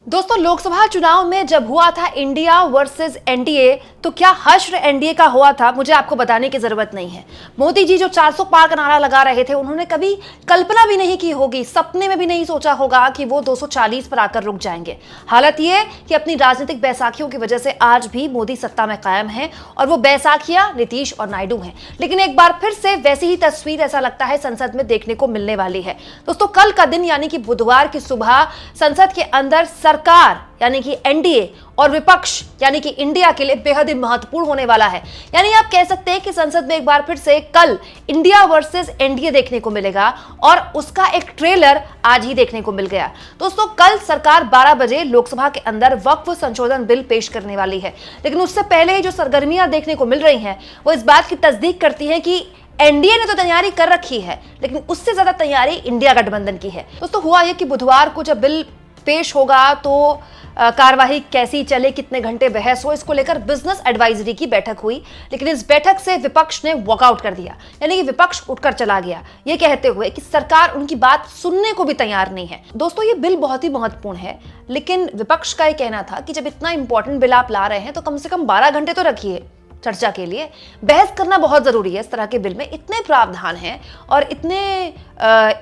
दोस्तों, लोकसभा चुनाव में जब हुआ था इंडिया वर्सेस एनडीए, तो क्या हश्र एनडीए का हुआ था मुझे आपको बताने की जरूरत नहीं है। मोदी जी जो 400 पार का नारा लगा रहे थे, उन्होंने कभी कल्पना भी नहीं की होगी, सपने में भी नहीं सोचा होगा कि वो 240 पर आकर रुक जाएंगे। हालत ये कि अपनी राजनीतिक बैसाखियों की वजह से आज भी मोदी सत्ता में कायम है और वो बैसाखियां नीतीश और नायडू हैं। लेकिन एक बार फिर से वैसी ही तस्वीर ऐसा लगता है संसद में देखने को मिलने वाली है। दोस्तों, कल का दिन यानी कि बुधवार की सुबह संसद के अंदर सरकार यानी कि एनडीए और विपक्ष यानी कि इंडिया के लिए बेहद ही महत्वपूर्ण होने वाला है। यानी आप कह सकते हैं कि संसद में एक बार फिर से कल इंडिया वर्सेस एनडीए देखने को मिलेगा और उसका एक ट्रेलर आज ही देखने को मिल गया। दोस्तों, कल सरकार 12 बजे लोकसभा के अंदर वक्फ संशोधन बिल पेश करने वाली है। लेकिन उससे पहले जो सरगर्मियां देखने को मिल रही हैं वो इस बात की तस्दीक करती है कि एनडीए ने तो तैयारी कर रखी है, लेकिन उससे ज्यादा तैयारी इंडिया गठबंधन की है। दोस्तों, हुआ यह कि बुधवार को जब बिल पेश होगा तो कार्यवाही कैसी चले, कितने घंटे बहस हो, इसको लेकर बिजनेस एडवाइजरी की बैठक हुई। लेकिन इस बैठक से विपक्ष ने वॉकआउट कर दिया, यानी कि विपक्ष उठकर चला गया, ये कहते हुए कि सरकार उनकी बात सुनने को भी तैयार नहीं है। दोस्तों, ये बिल बहुत ही महत्वपूर्ण है, लेकिन विपक्ष का ये कहना था कि जब इतना इंपॉर्टेंट बिल आप ला रहे हैं तो कम से कम 12 घंटे तो रखिए चर्चा के लिए। बहस करना बहुत जरूरी है इस तरह के बिल में, इतने प्रावधान हैं और इतने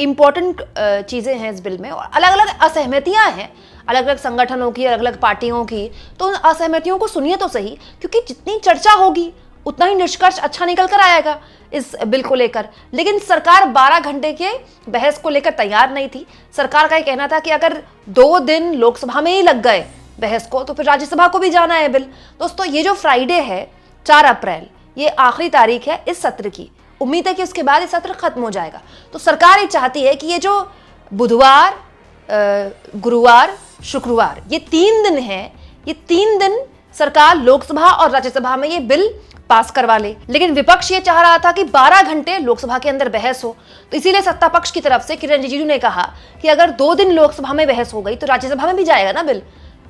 इंपॉर्टेंट चीजें हैं इस बिल में, और अलग अलग असहमतियां हैं अलग अलग संगठनों की, अलग अलग पार्टियों की। तो उन असहमतियों को सुनिए तो सही, क्योंकि जितनी चर्चा होगी उतना ही निष्कर्ष अच्छा निकल कर आएगा इस बिल को लेकर। लेकिन सरकार 12 घंटे के बहस को लेकर तैयार नहीं थी। सरकार का यह कहना था कि अगर 2 दिन लोकसभा में ही लग गए बहस को तो फिर राज्यसभा को भी जाना है बिल। दोस्तों, ये जो फ्राइडे है 4 अप्रैल, ये आखिरी तारीख है इस सत्र की। उम्मीद है कि उसके बाद ये सत्र खत्म हो जाएगा। तो सरकार ये चाहती है कि ये जो बुधवार, गुरुवार, शुक्रवार, ये 3 दिन हैं, ये 3 दिन सरकार लोकसभा और राज्यसभा में ये बिल पास करवा ले। लेकिन विपक्ष ये चाह रहा था कि 12 घंटे लोकसभा के अंदर बहस हो। तो इसीलिए सत्ता पक्ष की तरफ से किरण रिजिजू ने कहा कि अगर 2 दिन लोकसभा में बहस हो गई तो राज्यसभा में भी जाएगा ना बिल।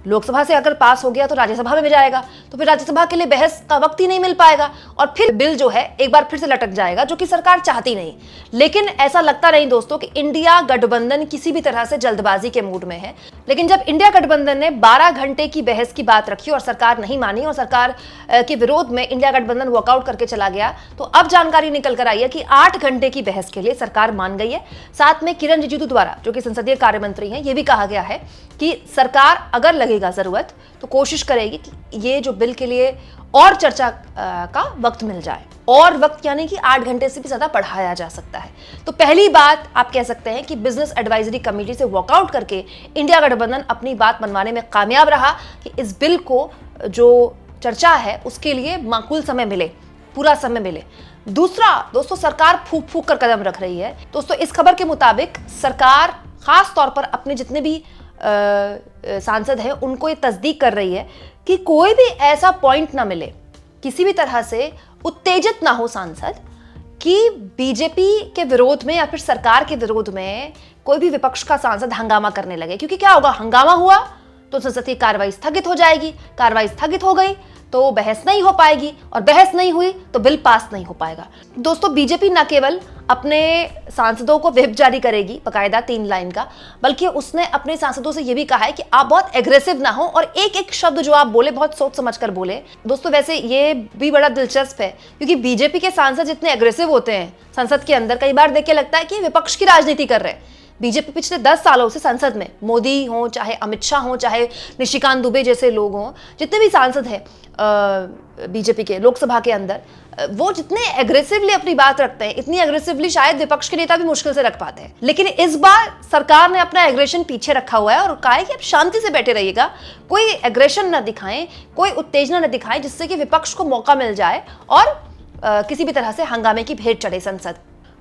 लोकसभा से अगर पास हो गया तो राज्यसभा में भी जाएगा, तो फिर राज्यसभा के लिए बहस का वक्त ही नहीं मिल पाएगा और फिर बिल जो है एक बार फिर से लटक जाएगा, जो कि सरकार चाहती नहीं। लेकिन ऐसा लगता नहीं दोस्तों कि इंडिया गठबंधन किसी भी तरह से जल्दबाजी के मूड में है। लेकिन जब इंडिया गठबंधन ने 12 घंटे की बहस की बात रखी और सरकार नहीं मानी और सरकार के विरोध में इंडिया गठबंधन वॉकआउट करके चला गया, तो अब जानकारी निकल कर आई है कि 8 घंटे की बहस के लिए सरकार मान गई है। साथ में किरण रिजिजू द्वारा, जो कि संसदीय कार्य मंत्री हैं, ये भी कहा गया है कि सरकार अगर लगेगा जरूरत तो कोशिश करेगी कि ये जो बिल के लिए और चर्चा का वक्त मिल जाए, और वक्त यानी कि 8 घंटे से भी ज्यादा बढ़ाया जा सकता है। तो पहली बात आप कह सकते हैं कि बिजनेस एडवाइजरी कमेटी से वॉकआउट करके इंडिया गठबंधन अपनी बात मनवाने में कामयाब रहा कि इस बिल को जो चर्चा है उसके लिए माकूल समय मिले, पूरा समय मिले। दूसरा दोस्तों, सरकार फूक फूक कर कदम रख रही है। दोस्तों, इस खबर के मुताबिक सरकार खास तौर पर अपने जितने भी सांसद हैं उनको ये तस्दीक कर रही है कि कोई भी ऐसा पॉइंट ना मिले, किसी भी तरह से उत्तेजित ना हो सांसद कि बीजेपी के विरोध में या फिर सरकार के विरोध में कोई भी विपक्ष का सांसद हंगामा करने लगे। क्योंकि क्या होगा, हंगामा हुआ तो संसद की कार्रवाई स्थगित हो जाएगी, कार्रवाई स्थगित हो गई तो बहस नहीं हो पाएगी, और बहस नहीं हुई तो बिल पास नहीं हो पाएगा। दोस्तों, बीजेपी न केवल अपने सांसदों को व्हिप जारी करेगी बाकायदा 3 लाइन का, बल्कि उसने अपने सांसदों से यह भी कहा है कि आप बहुत एग्रेसिव ना हो और एक एक शब्द जो आप बोले बहुत सोच समझ कर बोले। दोस्तों, वैसे ये भी बड़ा दिलचस्प है क्योंकि बीजेपी के सांसद जितने एग्रेसिव होते हैं संसद के अंदर, कई बार देख के लगता है कि विपक्ष की राजनीति कर रहे हैं। बीजेपी पिछले 10 सालों से संसद में, मोदी हो चाहे अमित शाह हो चाहे निशिकांत दुबे जैसे लोग हों, जितने भी सांसद हैं बीजेपी के लोकसभा के अंदर, वो जितने एग्रेसिवली अपनी बात रखते हैं, इतनी एग्रेसिवली शायद विपक्ष के नेता भी मुश्किल से रख पाते हैं। लेकिन इस बार सरकार ने अपना एग्रेशन पीछे रखा हुआ है और कहा है कि आप शांति से बैठे रहिएगा, कोई एग्रेशन न दिखाएं, कोई उत्तेजना न दिखाएं, जिससे कि विपक्ष को मौका मिल जाए और किसी भी तरह से हंगामे की भेंट चढ़े संसद।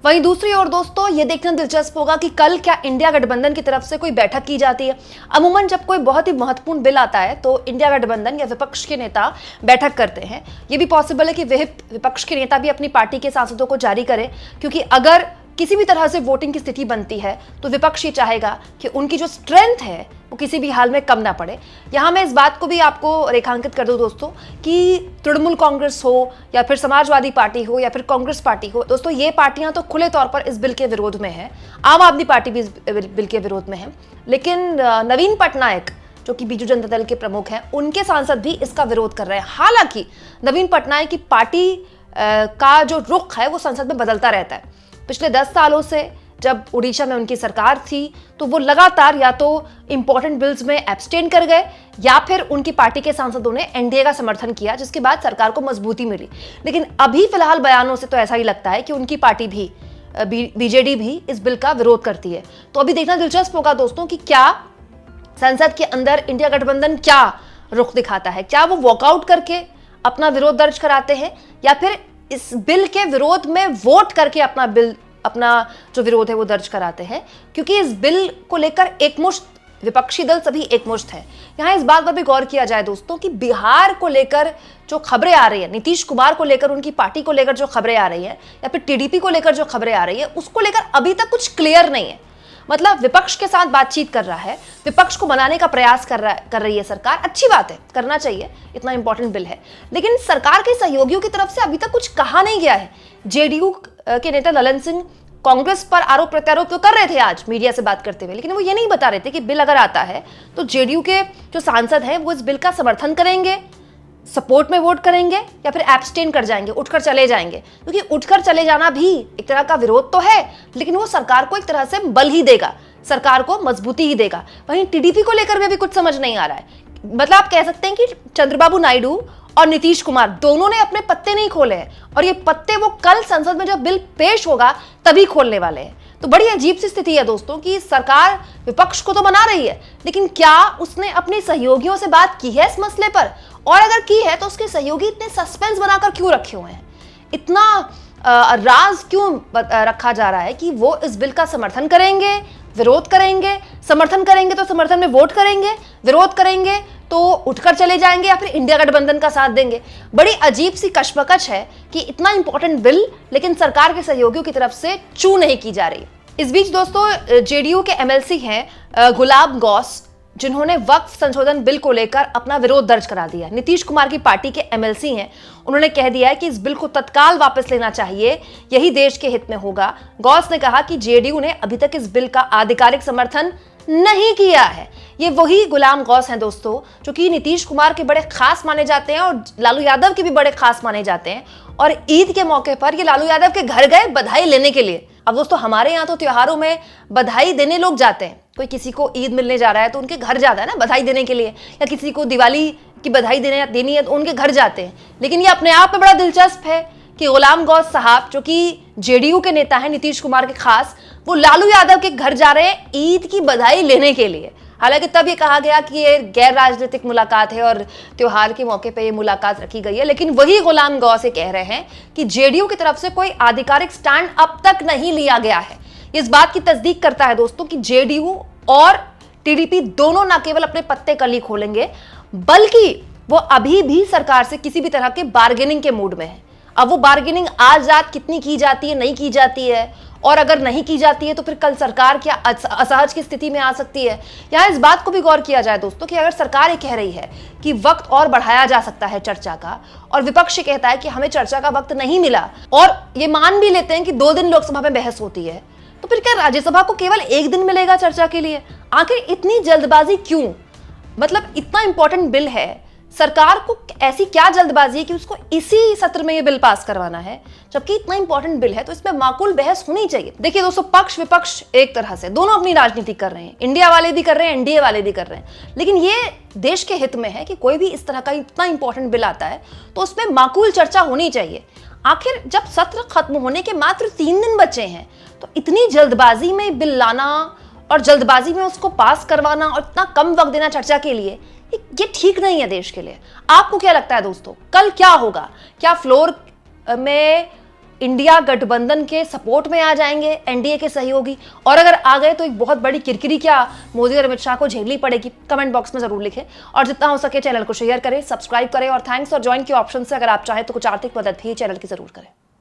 वहीं दूसरी ओर दोस्तों, ये देखना दिलचस्प होगा कि कल क्या इंडिया गठबंधन की तरफ से कोई बैठक की जाती है। अमूमन जब कोई बहुत ही महत्वपूर्ण बिल आता है तो इंडिया गठबंधन या विपक्ष के नेता बैठक करते हैं। ये भी पॉसिबल है कि विपक्ष के नेता भी अपनी पार्टी के सांसदों को जारी करें, क्योंकि अगर किसी भी तरह से वोटिंग की स्थिति बनती है तो विपक्ष ये चाहेगा कि उनकी जो स्ट्रेंथ है वो किसी भी हाल में कम ना पड़े। यहाँ मैं इस बात को भी आपको रेखांकित कर दूं दोस्तों कि तृणमूल कांग्रेस हो या फिर समाजवादी पार्टी हो या फिर कांग्रेस पार्टी हो, दोस्तों ये पार्टियां तो खुले तौर पर इस बिल के विरोध में है। आम आदमी पार्टी भी इस बिल के विरोध में है। लेकिन नवीन पटनायक जो कि बीजू जनता दल के प्रमुख हैं, उनके सांसद भी इसका विरोध कर रहे हैं। हालांकि नवीन पटनायक की पार्टी का जो रुख है वो संसद में बदलता रहता है। पिछले 10 सालों से जब उड़ीसा में उनकी सरकार थी तो वो लगातार या तो इंपॉर्टेंट बिल्स में एब्सटेन कर गए या फिर उनकी पार्टी के सांसदों ने एनडीए का समर्थन किया, जिसके बाद सरकार को मजबूती मिली। लेकिन अभी फिलहाल बयानों से तो ऐसा ही लगता है कि उनकी पार्टी भी बीजेडी भी इस बिल का विरोध करती है। तो अभी देखना दिलचस्प होगा दोस्तों कि क्या संसद के अंदर इंडिया गठबंधन क्या रुख दिखाता है। क्या वो वॉकआउट करके अपना विरोध दर्ज कराते हैं या फिर इस बिल के विरोध में वोट करके अपना जो विरोध है वो दर्ज कराते हैं। क्योंकि इस बिल को लेकर एकमुश्त विपक्षी दल सभी एकमुश्त है। यहाँ इस बात पर भी गौर किया जाए दोस्तों कि बिहार को लेकर जो खबरें आ रही है, नीतीश कुमार को लेकर, उनकी पार्टी को लेकर जो खबरें आ रही है या फिर टीडीपी को लेकर जो खबरें आ रही है, उसको लेकर अभी तक कुछ क्लियर नहीं है। मतलब विपक्ष के साथ बातचीत कर रहा है, विपक्ष को मनाने का प्रयास कर रही है सरकार। अच्छी बात है, करना चाहिए, इतना इंपॉर्टेंट बिल है। लेकिन सरकार के सहयोगियों की तरफ से अभी तक कुछ कहा नहीं गया है। जेडीयू के नेता ललन सिंह कांग्रेस पर आरोप प्रत्यारोप तो कर रहे थे आज मीडिया से बात करते हुए, लेकिन वो ये नहीं बता रहे थे कि बिल अगर आता है तो जेडीयू के जो सांसद हैं वो इस बिल का समर्थन करेंगे, सपोर्ट में वोट करेंगे या फिर एब्सटेन कर जाएंगे, उठकर चले जाएंगे। क्योंकि उठकर चले जाना भी एक तरह का विरोध तो है, लेकिन वो सरकार को एक तरह से बल ही देगा, सरकार को मजबूती ही देगा। वहीं टीडीपी को लेकर भी अभी कुछ समझ नहीं आ रहा है। मतलब आप कह सकते हैं कि चंद्रबाबू नायडू और नीतीश कुमार दोनों ने अपने पत्ते नहीं खोले हैं और ये पत्ते वो कल संसद में जब बिल पेश होगा तभी खोलने वाले हैं। तो बड़ी अजीब सी स्थिति है दोस्तों कि सरकार विपक्ष को तो मना रही है, लेकिन क्या उसने अपने सहयोगियों से बात की है इस मसले पर? और अगर की है तो उसके सहयोगी इतने सस्पेंस बनाकर क्यों रखे हुए हैं? इतना राज क्यों रखा जा रहा है कि वो इस बिल का समर्थन करेंगे, विरोध करेंगे, समर्थन करेंगे तो समर्थन में वोट करेंगे, विरोध करेंगे तो उठकर चले जाएंगे या फिर इंडिया गठबंधन का साथ देंगे? बड़ी अजीब सी कशमकश है कि इतना इंपॉर्टेंट बिल लेकिन सरकार के सहयोगियों की तरफ से चू नहीं की जा रही। इस बीच दोस्तों जेडीयू के एमएलसी हैं गुलाब गौस, जिन्होंने वक्फ संशोधन बिल को लेकर अपना विरोध दर्ज करा दिया। नीतीश कुमार की पार्टी के एमएलसी हैं, उन्होंने कह दिया है कि इस बिल को तत्काल वापस लेना चाहिए, यही देश के हित में होगा। गौस ने कहा कि जेडीयू ने अभी तक इस बिल का आधिकारिक समर्थन नहीं किया है। ये वही गुलाम गौस हैं दोस्तों जो कि नीतीश कुमार के बड़े खास माने जाते हैं और लालू यादव के भी बड़े खास माने जाते हैं। और ईद के मौके पर ये लालू यादव के घर गए बधाई लेने के लिए। अब दोस्तों हमारे यहाँ तो त्योहारों में बधाई देने लोग जाते हैं, कोई किसी को ईद मिलने जा रहा है तो उनके घर जाता है ना बधाई देने के लिए, या किसी को दिवाली की बधाई देनी है तो उनके घर जाते हैं। लेकिन ये अपने आप में बड़ा दिलचस्प है कि गुलाम गौस साहब जो कि जेडीयू के नेता हैं नीतीश कुमार के खास, वो लालू यादव के घर जा रहे हैं ईद की बधाई लेने के लिए। हालांकि तब ये कहा गया कि ये गैर राजनीतिक मुलाकात है और त्योहार के मौके पे ये मुलाकात रखी गई है, लेकिन वही गुलाम गौस से कह रहे हैं कि जेडीयू की तरफ से कोई आधिकारिक स्टैंड अब तक नहीं लिया गया है। इस बात की तस्दीक करता है दोस्तों कि जेडीयू और टीडीपी दोनों न केवल अपने पत्ते कल ही खोलेंगे, बल्कि वो अभी भी सरकार से किसी भी तरह के बार्गेनिंग के मूड में है। अब वो बार्गेनिंग आज रात कितनी की जाती है, नहीं की जाती है, और अगर नहीं की जाती है तो फिर कल सरकार क्या असहज की स्थिति में आ सकती है। यहाँ इस बात को भी गौर किया जाए दोस्तों कि अगर सरकार ये कह रही है कि वक्त और बढ़ाया जा सकता है चर्चा का, और विपक्ष कहता है कि हमें चर्चा का वक्त नहीं मिला, और ये मान भी लेते हैं कि 2 दिन लोकसभा में बहस होती है, तो फिर क्या राज्यसभा को केवल 1 दिन मिलेगा चर्चा के लिए? आखिर इतनी जल्दबाजी क्यों? मतलब इतना इंपॉर्टेंट बिल है, सरकार को ऐसी क्या जल्दबाजी है कि उसको इसी सत्र में ये बिल पास करवाना है, जबकि इतना इंपॉर्टेंट बिल है तो इसमें माकूल बहस होनी चाहिए। देखिए दोस्तों, पक्ष विपक्ष एक तरह से दोनों अपनी राजनीति कर रहे हैं, इंडिया वाले भी कर रहे हैं, एनडीए वाले भी कर रहे हैं, लेकिन ये देश के हित में है कि कोई भी इस तरह का इतना इंपॉर्टेंट बिल आता है तो उसमें माकूल चर्चा होनी चाहिए। आखिर जब सत्र खत्म होने के मात्र 3 दिन बचे हैं तो इतनी जल्दबाजी में बिल लाना और जल्दबाजी में उसको पास करवाना और इतना कम वक्त देना चर्चा के लिए, ये ठीक नहीं है देश के लिए। आपको क्या लगता है दोस्तों, कल क्या होगा? क्या फ्लोर में इंडिया गठबंधन के सपोर्ट में आ जाएंगे एनडीए के सहयोगी? और अगर आ गए तो एक बहुत बड़ी किरकिरी क्या मोदी और अमित शाह को झेलनी पड़ेगी? कमेंट बॉक्स में जरूर लिखें और जितना हो सके चैनल को शेयर करें, सब्सक्राइब करें और थैंक्स और ज्वाइन के ऑप्शन से अगर आप चाहें तो कुछ आर्थिक मदद भी चैनल की जरूर करें।